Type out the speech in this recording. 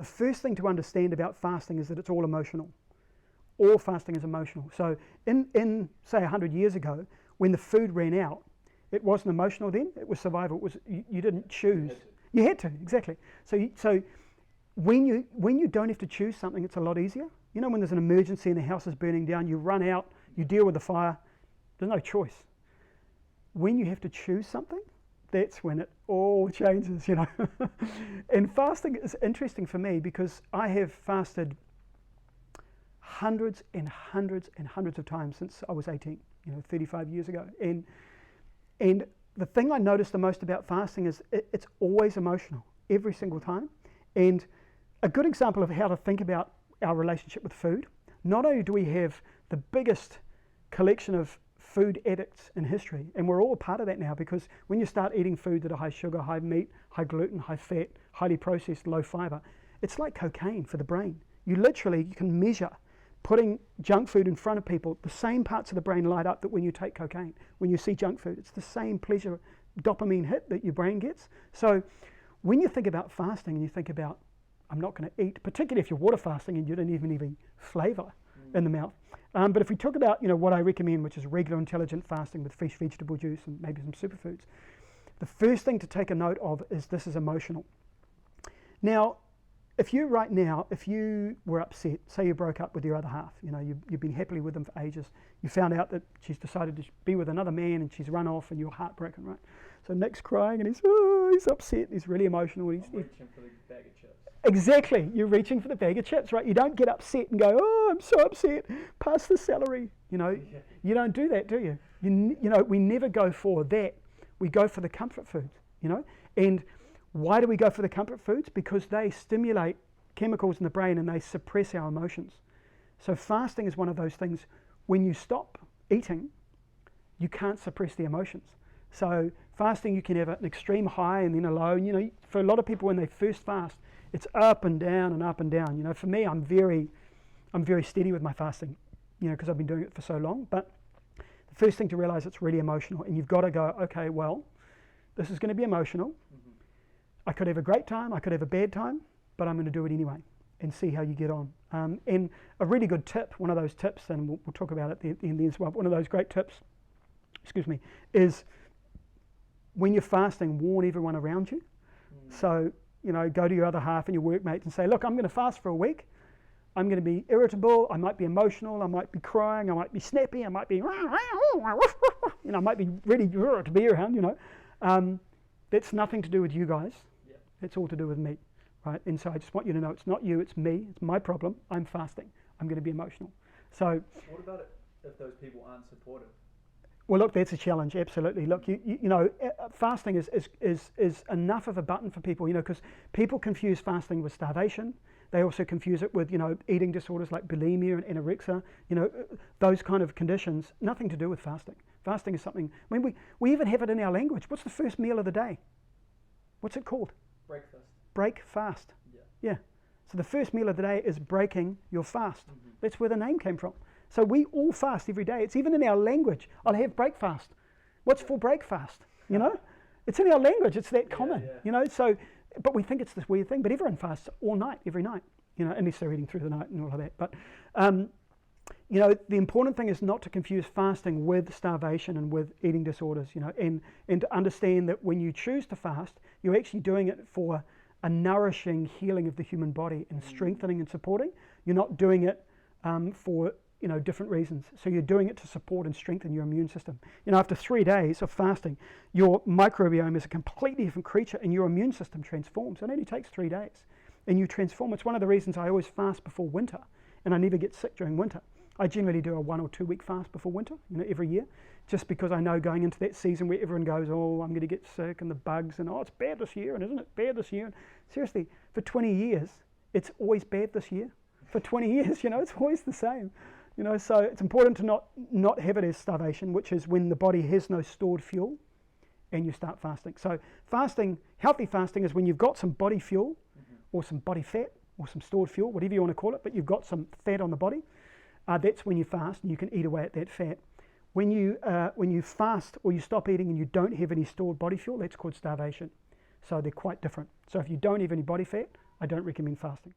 The first thing to understand about fasting is that it's all emotional. All fasting is emotional. So in say 100 years ago, when the food ran out, it wasn't emotional then, it was survival. It was you didn't choose. You had to, exactly. So when you don't have to choose something, it's a lot easier. You know, when there's an emergency and the house is burning down, you run out, you deal with the fire, there's no choice. When you have to choose something, that's when it all changes, you know. And fasting is interesting for me because I have fasted hundreds and hundreds and hundreds of times since I was 18, 35 years ago. And the thing I notice the most about fasting is it's always emotional, every single time. And a good example of how to think about our relationship with food, not only do we have the biggest collection of food addicts in history, and we're all a part of that now, because when you start eating food that are high sugar, high meat, high gluten, high fat, highly processed, low fiber, it's like cocaine for the brain. You can measure putting junk food in front of people, the same parts of the brain light up that when you take cocaine, when you see junk food. It's the same pleasure dopamine hit that your brain gets. So when you think about fasting and you think about, I'm not going to eat, particularly if you're water fasting and you don't even have any flavor in the mouth. But if we talk about what I recommend, which is regular intelligent fasting with fresh vegetable juice and maybe some superfoods, the first thing to take a note of is this is emotional. Now, if you were upset, say you broke up with your other half, you've been happily with them for ages, you found out that she's decided to be with another man and she's run off and you're heartbroken, right? So Nick's crying and he's upset, he's really emotional. I'm reaching for the bag of chips. Exactly, you're reaching for the bag of chips, right? You don't get upset and go, oh, I'm so upset, pass the celery. You don't do that, do you? We never go for that. We go for the comfort foods, And why do we go for the comfort foods? Because they stimulate chemicals in the brain and they suppress our emotions. So fasting is one of those things, when you stop eating, you can't suppress the emotions. So fasting, you can have an extreme high and then a low. For a lot of people when they first fast, it's up and down and up and down. For me, I'm very steady with my fasting, because I've been doing it for so long. But the first thing to realize, it's really emotional, and you've got to go, okay, well, this is going to be emotional. Mm-hmm. I could have a great time, I could have a bad time, but I'm going to do it anyway and see how you get on. And a really good tip, one of those tips, and we'll talk about it in the end as well, one of those great tips, is when you're fasting, warn everyone around you. Mm. So, go to your other half and your workmates and say, look, I'm going to fast for a week. I'm going to be irritable, I might be emotional, I might be crying, I might be snappy, I might be, I might be really to be around, That's nothing to do with you guys. Yeah. It's all to do with me, right? And so I just want you to know it's not you, it's me, it's my problem. I'm fasting. I'm going to be emotional. So what about it if those people aren't supportive? Well, look, that's a challenge, absolutely. Look, fasting is enough of a button for people, because people confuse fasting with starvation. They also confuse it with, eating disorders like bulimia and anorexia, those kind of conditions. Nothing to do with fasting. Fasting is something, we even have it in our language. What's the first meal of the day? What's it called? Breakfast. Break fast. Yeah. So the first meal of the day is breaking your fast. Mm-hmm. That's where the name came from. So we all fast every day. It's even in our language. I'll have breakfast. What's for breakfast? It's in our language. It's that common. Yeah. So, but we think it's this weird thing. But everyone fasts all night, every night. Unless they're eating through the night and all of that. But the important thing is not to confuse fasting with starvation and with eating disorders. And to understand that when you choose to fast, you're actually doing it for a nourishing healing of the human body and strengthening and supporting. You're not doing it for different reasons. So you're doing it to support and strengthen your immune system. After 3 days of fasting, your microbiome is a completely different creature and your immune system transforms. It only takes 3 days and you transform. It's one of the reasons I always fast before winter and I never get sick during winter. I generally do a 1 or 2 week fast before winter, every year, just because I know going into that season where everyone goes, oh, I'm going to get sick and the bugs and it's bad this year and isn't it bad this year? And seriously, for 20 years, it's always bad this year. For 20 years, it's always the same. So it's important to not have it as starvation, which is when the body has no stored fuel and you start fasting. So healthy fasting is when you've got some body fuel or some body fat or some stored fuel, whatever you want to call it, but you've got some fat on the body. That's when you fast and you can eat away at that fat. When you fast or you stop eating and you don't have any stored body fuel, that's called starvation. So they're quite different. So if you don't have any body fat I don't recommend fasting.